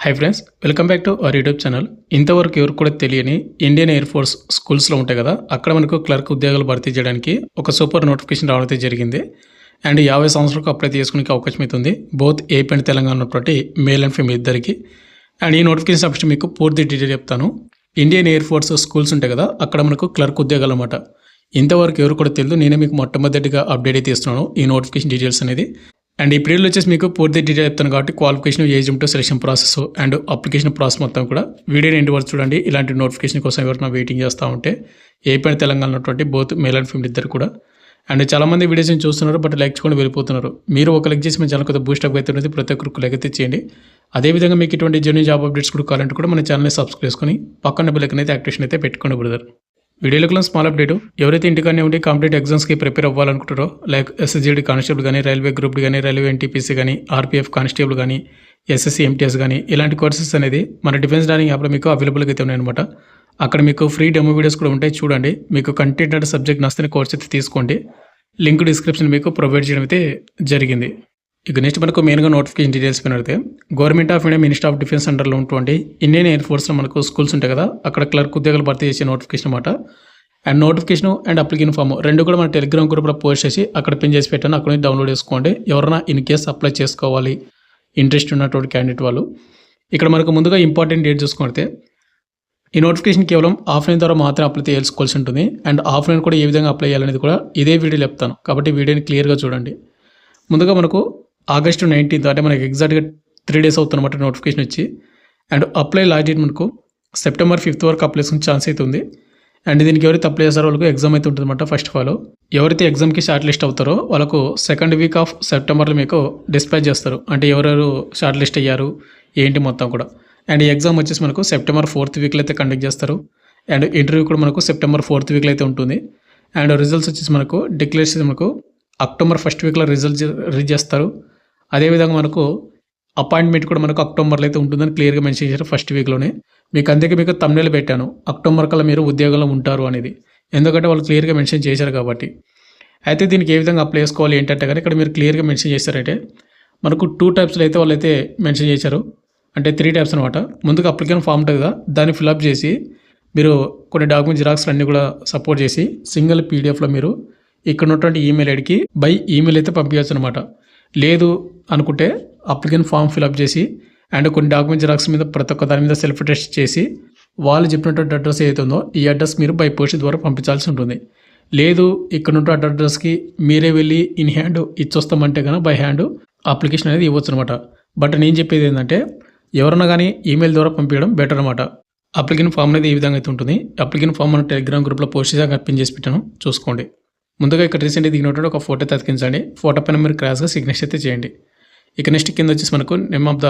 Hi friends, welcome back to our YouTube channel. ఇంతవరకు ఎవరు కూడా తెలియని ఇండియన్ ఎయిర్ ఫోర్స్ స్కూల్స్లో ఉంటాయి కదా, అక్కడ మనకు క్లర్క్ ఉద్యోగాలు భర్తీ చేయడానికి ఒక సూపర్ నోటిఫికేషన్ రావడం అయితే జరిగింది. అండ్ 50 సంవత్సరాలకు అప్లై చేసుకునే అవకాశం అవుతుంది, బోత్ ఏపీ అండ్ తెలంగాణ ఉన్నటువంటి మేల్ అండ్ ఫీమేల్ ఇద్దరికి. అండ్ ఈ నోటిఫికేషన్ సబ్జెక్ట్ మీకు పూర్తి డీటెయిల్ చెప్తాను. ఇండియన్ ఎయిర్ ఫోర్స్ స్కూల్స్ ఉంటాయి కదా, అక్కడ మనకు క్లర్క్ ఉద్యోగాలు అనమాట. ఇంతవరకు ఎవరు కూడా తెలియదు, నేనే మీకు మొట్టమొదటిగా అప్డేట్ అయితే ఇస్తున్నాను ఈ నోటిఫికేషన్ డీటెయిల్స్ అనేది. అండ్ ఈ పీరియడ్లో వచ్చేసి మీకు పూర్తి డీటెయిల్ చెప్తాను కాబట్టి క్వాలిఫికేషన్, ఏజ్ ఉంటూ selection process and application process మొత్తం కూడా వీడియో ఎండ్ వరకు చూడండి. ఇలాంటి నోటిఫికేషన్ కోసం ఎవరైనా వెయిటింగ్ చేస్తూ ఉంటే ఏపీ అండ్ తెలంగాణ ఉన్నటువంటి బోత్ మేల్ అండ్ ఫీమేల్ ఇద్దరు కూడా. అండ్ చాలామంది వీడియోస్ చూస్తున్నారు, బట్ లైక్ చేసుకొని వెళ్ళిపోతున్నారు. మీరు ఒక లైక్ చేసి మన ఛానల్ కొద్దిగా బూస్టప్ అయితే ఉన్నది, ప్రతి ఒక్కరికి లైక్ అయితే చేయండి. అదేవిధంగా మీకు ఇటువంటి జర్నీ జాబ్ అప్డేట్స్ కూడా కావాలంటే కూడా మన ఛానల్ని సబ్స్క్రైబ్ చేసుకొని పక్కన బెల్ ఐకాన్ అయితే యాక్టివేషన్ అయితే పెట్టుకోండి బ్రదర్. వీడియోలో స్మాల్ అప్డేట్, ఎవరైతే ఇంటికానే ఉండి కాంపిటేటివ్ ఎగ్జామ్స్కి ప్రిపేర్ అవ్వాలనుకుంటారో, లైక్ ఎస్ఎస్జీడీ కానిస్టేబుల్ కానీ, రైల్వే గ్రూప్ కానీ, రైల్వే ఎన్టీపీసీ కానీ, ఆర్పీఎఫ్ కానిస్టేబుల్ కానీ, ఎస్ఎస్సీ ఎంటీఎస్ కానీ, ఇలాంటి కోర్సెస్ అనేది మన డిఫెన్స్ లర్నింగ్ యాప్లో మీకు అవైలబుల్గా అయితే ఉన్నాయన్నమాట. అక్కడ మీకు ఫ్రీ డెమో వీడియోస్ కూడా ఉంటాయి, చూడండి. మీకు కంటెంట్ అంటే సబ్జెక్ట్ నచ్చితే కోర్స్ అయితే తీసుకోండి. లింక్ డిస్క్రిప్షన్ మీకు ప్రొవైడ్ చేయడం అయితే జరిగింది. ఇక నెక్స్ట్ మనకు మెయిన్గా నోటిఫికేషన్ డీటెయిల్స్ పెడితే, government of India minister of defence అండర్లో ఉన్నటువంటి ఇండియన్ ఎయిర్ ఫోర్స్లో మనకు స్కూల్స్ ఉంటాయి కదా, అక్కడ క్లర్క్ ఉద్యోగాలు భర్తీ చేసే నోటిఫికేషన్ అనమాట. And notification and application form రెండు కూడా మన టెలిగ్రామ్ గ్రూప్లో పోస్ట్ చేసి అక్కడ పిన్ చేసి పెట్టాను, అక్కడ నుంచి డౌన్లోడ్ చేసుకోండి. ఎవరైనా ఇన్ కేస్ అప్లై చేసుకోవాలి ఇంట్రెస్ట్ ఉన్నటువంటి క్యాండిడేట్ వాళ్ళు. ఇక్కడ మనకు ముందుగా ఇంపార్టెంట్ డేట్ చూసుకుంటే, ఈ నోటిఫికేషన్ కేవలం ఆఫ్లైన్ ద్వారా మాత్రం అప్లై చేసుకోవాల్సి ఉంటుంది. అండ్ ఆఫ్లైన్ కూడా ఏ విధంగా అప్లై చేయాలనేది కూడా ఇదే వీడియో చెప్తాను, కాబట్టి వీడియోని క్లియర్గా చూడండి. ముందుగా మనకు ఆగస్టు 19th, అంటే మనకి ఎగ్జాక్ట్గా 3 days అవుతుందన్నమాట నోటిఫికేషన్ వచ్చి. అండ్ అప్లై లాస్ట్ డేట్ మనకు సెప్టెంబర్ 5th వరకు అప్లై చేసుకునే ఛాన్స్ అయితే ఉంది. అండ్ దీనికి ఎవరైతే అప్లై చేస్తారో వాళ్ళకు ఎగ్జామ్ అయితే ఉంటుందన్నమాట. ఫస్ట్ ఆఫ్ ఆల్ ఎవరైతే ఎగ్జామ్కి షార్ట్ లిస్ట్ అవుతారో వాళ్ళకు సెకండ్ వీక్ ఆఫ్ సెప్టెంబర్లో మీకు డిస్పాచ్ చేస్తారు, అంటే ఎవరెవరు షార్ట్ లిస్ట్ అయ్యారు ఏంటి మొత్తం కూడా. అండ్ ఈ ఎగ్జామ్ వచ్చేసి మనకు సెప్టెంబర్ 4th వీక్లో అయితే కండక్ట్ చేస్తారు. అండ్ ఇంటర్వ్యూ కూడా మనకు సెప్టెంబర్ 4th వీక్లో అయితే ఉంటుంది. అండ్ రిజల్ట్స్ వచ్చేసి మనకు డిక్లేర్ మనకు అక్టోబర్ 1st వీక్లో రిజల్ట్ రిలీజ్ చేస్తారు. అదేవిధంగా మనకు అపాయింట్మెంట్ కూడా మనకు అక్టోబర్లో అయితే ఉంటుందని క్లియర్గా మెన్షన్ చేశారు ఫస్ట్ వీక్లోనే. మీకు అందుకే మీకు తమ్నేల్ పెట్టాను, అక్టోబర్ కల్లా మీరు ఉద్యోగంలో ఉంటారు అనేది, ఎందుకంటే వాళ్ళు క్లియర్గా మెన్షన్ చేశారు కాబట్టి. అయితే దీనికి ఏ విధంగా అప్లై చేసుకోవాలి ఏంటంటే కానీ ఇక్కడ మీరు క్లియర్గా మెన్షన్ చేశారంటే మనకు 2 typesలో అయితే వాళ్ళు అయితే మెన్షన్ చేశారు, అంటే 3 types అనమాట. ముందుగా అప్లికేషన్ ఫామ్ ఉంటుంది కదా, దాన్ని ఫిల్అప్ చేసి మీరు కొన్ని డాక్యుమెంట్ జిరాక్స్లు అన్నీ కూడా సపోర్ట్ చేసి సింగిల్ పీడిఎఫ్లో మీరు ఇక్కడ ఉన్నటువంటి ఈమెయిల్ ఐడికి బై ఈమెయిల్ అయితే పంపించవచ్చు అనమాట. లేదు అనుకుంటే అప్లికేషన్ ఫామ్ ఫిల్అప్ చేసి అండ్ కొన్ని డాక్యుమెంట్ జిరాక్స్ మీద ప్రతి ఒక్క దాని మీద సెల్ఫ్ టెస్ట్ చేసి వాళ్ళు చెప్పినటువంటి అడ్రస్ ఏదైతే ఉందో ఈ అడ్రస్ మీరు బై పోస్ట్ ద్వారా పంపించాల్సి ఉంటుంది. లేదు ఇక్కడ ఉన్న అడ్రస్కి మీరే వెళ్ళి ఇన్ హ్యాండ్ ఇచ్చొస్తామంటే కనుక బై హ్యాండ్ అప్లికేషన్ అనేది ఇవ్వచ్చు అనమాట. బట్ నేను చెప్పేది ఏంటంటే ఎవరన్నా కానీ ఈమెయిల్ ద్వారా పంపించడం బెటర్ అనమాట. అప్లికేషన్ ఫామ్ అనేది ఈ విధంగా అయితే ఉంటుంది. అప్లికేషన్ ఫామ్ మన టెలిగ్రామ్ గ్రూప్లో పోస్ట్ చేసి అక్కడ పిన్ చేసి పెట్టాను, చూసుకోండి. ముందుగా ఇక్కడ రీసెంట్గా దిగినటువంటి ఒక ఫోటో అతికించండి, ఫోటో పైన మీరు క్రాస్గా సిగ్నేచర్ అయితే చేయండి. ఇక నెక్స్ట్ కింద వచ్చేసి మనకు name of the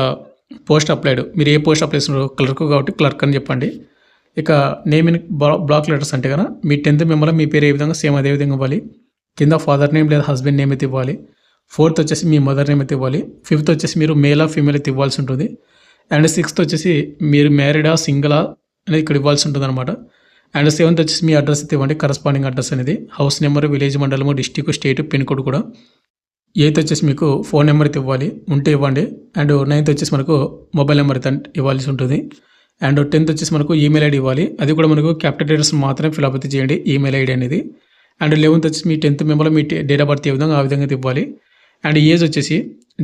post applied, మీరు ఏ పోస్ట్ అప్లై చేస్తున్నారు, క్లర్క్ కాబట్టి క్లర్క్ అని చెప్పండి. ఇక నేమ్ ఇన్ బ్లాక్ లెటర్స్ అంటే కదా మీ 10th మెంబర్లో మీ పేరు ఏ విధంగా సేమ్ అదే విధంగా ఇవ్వాలి. కింద ఫాదర్ నేమ్ లేదా హస్బెండ్ నేమ్ అయితే ఇవ్వాలి. 4th వచ్చేసి మీ మదర్ నేమ్ అయితే ఇవ్వాలి. 5th వచ్చేసి మీరు మేల్ ఆ ఫీమేల్ అయితే ఇవ్వాల్సి ఉంటుంది. అండ్ 6th వచ్చేసి మీరు మ్యారీడా సింగిలా అనేది ఇక్కడ ఇవ్వాల్సి ఉంటుంది అనమాట. అండ్ 7th వచ్చేసి మీ అడ్రస్ అయితే ఇవ్వండి, కరస్పాండింగ్ అడ్రస్ అనేది, హౌస్ నెంబర్, విలేజ్, మండలము, డిస్టిక్, స్టేట్, పిన్ కోడ్ కూడా. 8th వచ్చేసి మీకు ఫోన్ నెంబర్ అయితే ఇవ్వాలి, ఉంటే ఇవ్వండి. అండ్ 9th వచ్చేసి మనకు మొబైల్ నెంబర్ అయితే ఇవ్వాల్సి ఉంటుంది. అండ్ 10th వచ్చేసి మనకు ఈమెయిల్ ఐడి ఇవ్వాలి, అది కూడా మనకు క్యాపిటల్ లెటర్స్ మాత్రమే ఫిల్అప్ అయితే చేయండి ఈమెయిల్ ఐడి అనేది. అండ్ 11th వచ్చేసి మీ 10th మెంబర్లో మీ డేట్ ఆఫ్ బర్త్ ఏ విధంగా ఆ విధంగా అయితే ఇవ్వాలి. అండ్ ఏజ్ వచ్చేసి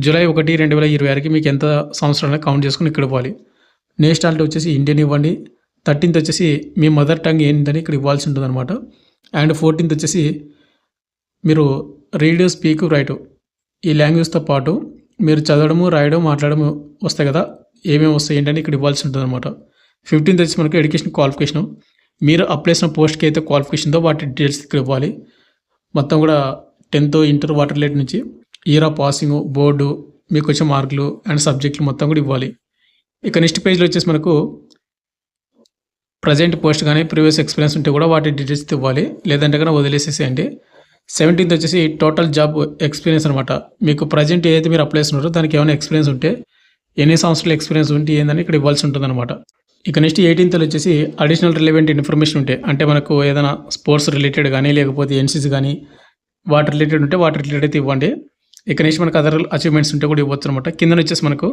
జూలై 1, 2026కి మీకు ఎంత సంవత్సరాలు కౌంట్ చేసుకుని ఇక్కడ ఇవ్వాలి. నేషనాలిటీ వచ్చేసి ఇండియన్ ఇవ్వండి. 13th వచ్చేసి మీ మదర్ టంగ్ ఏంటని ఇక్కడ ఇవ్వాల్సి ఉంటుంది అనమాట. అండ్ 14th వచ్చేసి మీరు రీడ్, స్పీక్, రైట్ ఈ లాంగ్వేజ్తో పాటు మీరు చదవడము, రాయడం, మాట్లాడడం వస్తాయి కదా, ఏమేమి వస్తాయి ఏంటని ఇక్కడ ఇవ్వాల్సి ఉంటుంది అనమాట. 15th వచ్చి మనకు ఎడ్యుకేషన్ క్వాలిఫికేషను, మీరు అప్లై చేసిన పోస్ట్కి అయితే క్వాలిఫికేషన్తో వాటి డీటెయిల్స్ ఇక్కడ ఇవ్వాలి. మొత్తం కూడా 10th, ఇంటర్, వాటర్ రిలేట్ నుంచి ఇయర్ ఆఫ్ పాసింగ్, బోర్డు, మీకు వచ్చే మార్కులు అండ్ సబ్జెక్టులు మొత్తం కూడా ఇవ్వాలి. ఇక నెక్స్ట్ పేజ్లో వచ్చేసి మనకు ప్రజెంట్ పోస్ట్ కానీ ప్రీవియస్ ఎక్స్పీరియన్స్ ఉంటే కూడా వాటి డీటెయిల్స్ ఇవ్వాలి, లేదంటే కన్నా వదిలేసేసేయండి. 17th వచ్చేసి టోటల్ జాబ్ ఎక్స్పీరియన్స్ అనమాట. మీకు ప్రజెంట్ ఏదైతే మీరు అప్లై చేస్తున్నారో దానికి ఏమైనా ఎక్స్పీరియన్స్ ఉంటే, ఎన్ని సంవత్సరాల ఎక్స్పీరియన్స్ ఉంటే ఏందని ఇక్కడ ఇవ్వాల్సి ఉంటుంది అనమాట. ఇక నెక్స్ట్ 18th వచ్చేసి అడిషనల్ రిలవెంట్ ఇన్ఫర్మేషన్ ఉంటే, అంటే మనకు ఏదైనా స్పోర్ట్స్ రిలేటెడ్ కానీ లేకపోతే ఎన్సీసీ కానీ వాటి రిలేటెడ్ ఉంటే వాటి రిలేటెడ్ అయితే ఇవ్వండి. ఇక నెక్స్ట్ మనకు అదర్ అచీవ్మెంట్స్ ఉంటే కూడా ఇవ్వచ్చు అనమాట. కింద వచ్చేసి మనకు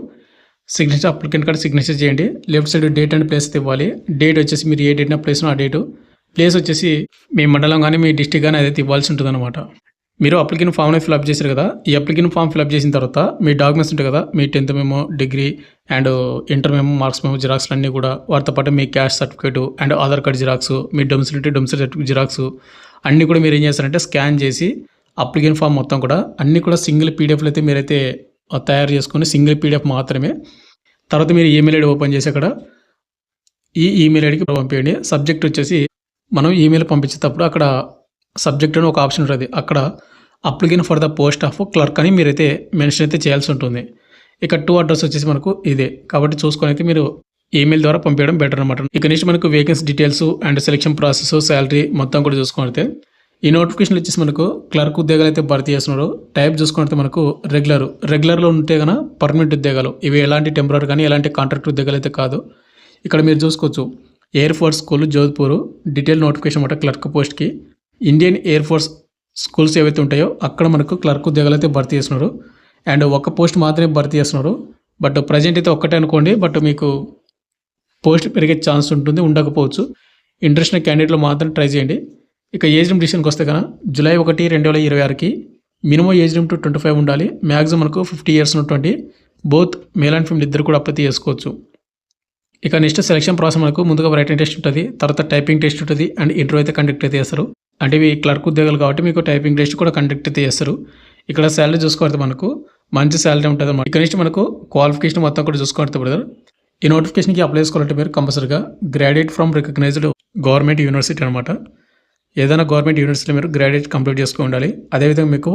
సిగ్నేచర్ అప్లికెంట్ కాడ సిగ్నేచర్ చేయండి. Left side date and place ఇవ్వాలి. డేట్ వచ్చేసి మీరు ఏ డేట్‌న ప్లేస్‌నో ఆ డేటు. ప్లేస్ వచ్చేసి మీ మండలం గాని, మీ డిస్ట్రిక్ట్ గాని అదైతే ఇవ్వాల్సి ఉంటదనమాట. మీరు అప్లికెంట్ ఫామ్‌ని ఫిలప్ చేశారు కదా! ఈ అప్లికెంట్ ఫామ్ ఫిలప్ చేసిన తర్వాత మీ డాక్యుమెంట్స్ ఉంటాయి కదా! మీ 10థ్ memo, degree and inter memo, marks memo జిరాక్స్‌లు అన్నీ కూడా వాటితో పాటు మీ caste certificate and Aadhaar card xerox, మీ డొమిసిలిటీ సర్టిఫికేట్ జిరాక్సు అన్నీ కూడా మీరు ఏం చేస్తారంటే స్కాన్ చేసి అప్లికెంట్ ఫామ్ మొత్తం కూడా అన్నీ కూడా సింగిల్ పీడిఎఫ్‌లో అయితే మీరైతే తయారు చేసుకొని సింగిల్ పీడిఎఫ్ మాత్రమే. తర్వాత మీరు ఈమెయిల్ ఐడీ ఓపెన్ చేసి అక్కడ ఈ ఈమెయిల్ ఐడీకి పంపియండి. సబ్జెక్ట్ వచ్చేసి మనం ఈమెయిల్ పంపించేటప్పుడు అక్కడ సబ్జెక్ట్ అని ఒక ఆప్షన్ ఉంటుంది. అక్కడ applicant for the post of clerk అని మీరైతే మెన్షన్ అయితే చేయాల్సి ఉంటుంది. ఇక 2 అడ్రస్ వచ్చేసి మనకు ఇదే. కాబట్టి చూసుకొని అయితే మీరు ఈమెయిల్ ద్వారా పంపించడం బెటర్ అనమాట. ఇక నెక్స్ట్ మనకు vacancy details and selection process, salary మొత్తం కూడా చూసుకుంటే ఈ నోటిఫికేషన్ వచ్చేసి మనకు క్లర్క్ ఉద్యోగాలు అయితే భర్తీ చేస్తున్నారు. టైప్ చూసుకుంటే మనకు రెగ్యులర్లో ఉంటే కనుక పర్మనెంట్ ఉద్యోగాలు. ఇవి ఎలాంటి టెంపరరీ కానీ ఎలాంటి కాంట్రాక్ట్ ఉద్యోగాలు అయితే కాదు. ఇక్కడ మీరు చూసుకోవచ్చు air force school Jodhpur detail notification అనమాట క్లర్క్ పోస్ట్కి. ఇండియన్ ఎయిర్ ఫోర్స్ స్కూల్స్ ఏవైతే ఉంటాయో అక్కడ మనకు క్లర్క్ ఉద్యోగాలు అయితే భర్తీ చేస్తున్నారు. అండ్ ఒక పోస్ట్ మాత్రమే భర్తీ చేస్తున్నారు. బట్ ప్రజెంట్ అయితే ఒక్కటే అనుకోండి. బట్ మీకు పోస్ట్ పెరిగే ఛాన్స్ ఉంటుంది, ఉండకపోవచ్చు. ఇంట్రెస్ట్ ఉన్న క్యాండిడేట్లో మాత్రం ట్రై చేయండి. ఇక ఏజ్ లిమిట్ విషయానికి వస్తే కనుక జూలై 1, 2026కి మినిమం ఏజ్ లిమిట్ 25 ఉండాలి. మ్యాక్సిమం మనకు 50 ఇయర్స్ ఉన్నటువంటి బోత్ మేల్ అండ్ ఫీమేల్ ఇద్దరు కూడా అప్లై చేసుకోవచ్చు. ఇక నెక్స్ట్ సెలక్షన్ ప్రాసెస్ మనకు ముందుగా రైటింగ్ టెస్ట్ ఉంటుంది, తర్వాత టైపింగ్ టెస్ట్ ఉంటుంది అండ్ ఇంటర్వ్యూ అయితే కండక్ట్ అయితే చేస్తారు. అంటే ఇవి క్లర్క్ ఉద్యోగాలు కాబట్టి మీకు టైపింగ్ టెస్ట్ కూడా కండక్ట్ అయితే చేస్తారు. ఇక్కడ శాలరీ చూసుకోవద్దు, మనకు మంచి శాలరీ ఉంటుంది అన్నమాట. ఇక్కడ నెక్స్ట్ మనకు క్వాలిఫికేషన్ మొత్తం కూడా చూసుకోవద్దు బ్రదర్. ఈ నోటిఫికేషన్కి అప్లై చేసుకోవాలంటే మీరు కంపల్సరీగా graduate from recognized government university అనమాట. ఏదైనా గవర్నమెంట్ యూనివర్సిటీలో మీరు గ్రాడ్యుయేట్ కంప్లీట్ చేసుకుని ఉండాలి. అదేవిధంగా మీకు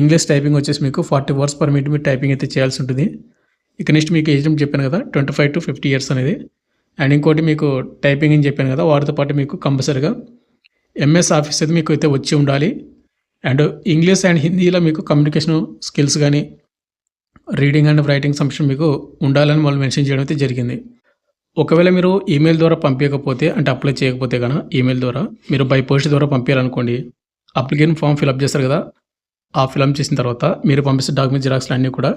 ఇంగ్లీష్ టైపింగ్ వచ్చేసి మీకు 40 వర్డ్స్ పర్ మినిట్ మీరు టైపింగ్ అయితే చేయాల్సి ఉంటుంది. ఇక నెక్స్ట్ మీకు ఏజ్ లిమిట్ చెప్పాను కదా 25 to 50 ఇయర్స్ అనేది. అండ్ ఇంకోటి మీకు టైపింగ్ అని చెప్పాను కదా, వాటితో పాటు మీకు కంపల్సరీగా ఎంఎస్ ఆఫీస్ అయితే మీకు అయితే వచ్చి ఉండాలి. అండ్ ఇంగ్లీష్ అండ్ హిందీలో మీకు కమ్యూనికేషన్ స్కిల్స్ కానీ రీడింగ్ అండ్ రైటింగ్ సంబంధించి మీకు ఉండాలని వాళ్ళు మెన్షన్ చేయడం అయితే జరిగింది. ఒకవేళ మీరు ఈమెయిల్ ద్వారా పంపించకపోతే అంటే అప్లై చేయకపోతే కనుక ఈమెయిల్ ద్వారా మీరు బై పోస్ట్ ద్వారా పంపించాలనుకోండి, అప్లికేషన్ ఫామ్ ఫిలప్ చేస్తారు కదా, ఆ ఫిలప్ చేసిన తర్వాత మీరు పంపిస్తే డాక్యుమెంట్ జిరాక్స్లు అన్నీ కూడా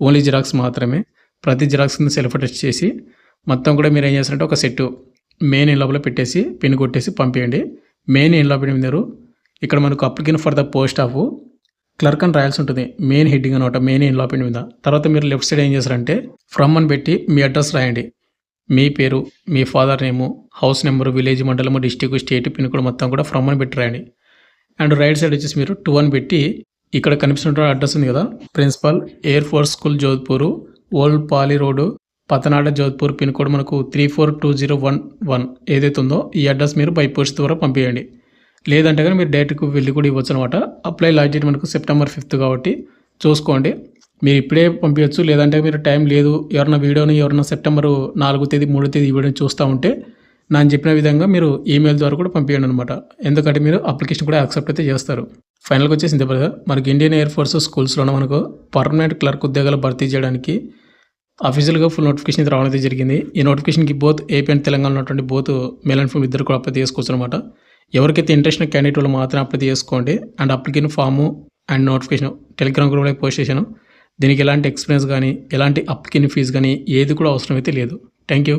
ఓన్లీ జిరాక్స్ మాత్రమే. ప్రతి జిరాక్స్ కింద సెల్ఫ్ అటెస్ట్ చేసి మొత్తం కూడా మీరు ఏం చేస్తారంటే ఒక సెట్ మెయిన్ ఇన్లాబ్లో పెట్టేసి పిన్ కొట్టేసి పంపించండి. మెయిన్ ఇన్లాబ్ మీరు ఇక్కడ మనకు application for the post of clerk అని రాయాల్సి ఉంటుంది. మెయిన్ హెడ్డింగ్ అనమాట, మెయిన్ ఇన్లాబ్ మీద. తర్వాత మీరు లెఫ్ట్ సైడ్ ఏం చేస్తారంటే ఫ్రమ్ అని పెట్టి మీ అడ్రస్ రాయండి. మీ పేరు, మీ father name, house number, village, మండలము, డిస్టిక్, స్టేట్, పిన్ కూడా మొత్తం కూడా ఫ్రమ్ అని పెట్టి రాయండి. అండ్ రైట్ సైడ్ వచ్చేసి మీరు 2 అని పెట్టి ఇక్కడ కనిపిస్తున్న అడ్రస్ ఉంది కదా, principal air force school Jodhpur, old Pali road, పతనాడ, జోధ్పూర్, పిన్ కోడ్ మనకు 342011 ఏదైతే ఉందో ఈ అడ్రస్ మీరు బై పోస్ట్ ద్వారా పంపించండి. లేదంటే కానీ మీరు డైరెక్ట్గా వెళ్ళి కూడా ఇవ్వచ్చు అనమాట. అప్లై లాస్ట్ డేట్ మనకు September 5th కాబట్టి చూసుకోండి. మీరు ఇప్పుడే పంపించవచ్చు, లేదంటే మీరు టైం లేదు ఎవరన్నా వీడియోని September 4వ తేదీ 3వ తేదీ ఈ వీడియోని చూస్తూ ఉంటే నేను చెప్పిన విధంగా మీరు ఈమెయిల్ ద్వారా కూడా పంపించండి అనమాట. ఎందుకంటే మీరు అప్లికేషన్ కూడా యాక్సెప్ట్ అయితే చేస్తారు. ఫైనల్గా వచ్చేసి ఇంతే బ్రదర్, మనకి ఇండియన్ ఎయిర్ ఫోర్స్ స్కూల్స్లోనే మనకు పర్మనెంట్ క్లర్క్ ఉద్యోగాలు భర్తీ చేయడానికి అఫీషియల్గా ఫుల్ నోటిఫికేషన్ అయితే రావడం అయితే జరిగింది. ఈ నోటిఫికేషన్కి బోత్ ఏపీ అండ్ తెలంగాణ ఉన్నటువంటి బోత్ మేల్ అండ్ ఫీమేల్ ఇద్దరు కూడా అప్లై చేసుకోవచ్చు అనమాట. ఎవరికైతే ఇంట్రెస్ట్ ఉన్న క్యాండిడేట్ వాళ్ళు మాత్రం అప్లై చేసుకోండి. And application form and notification Telegram గ్రూప్లో పోస్ట్ చేశాను. దీనికి ఎలాంటి ఎక్స్పీరియన్స్ కానీ ఎలాంటి అప్లికేషన్ ఫీజు కానీ ఏది కూడా అవసరం అయితే లేదు. Thank you.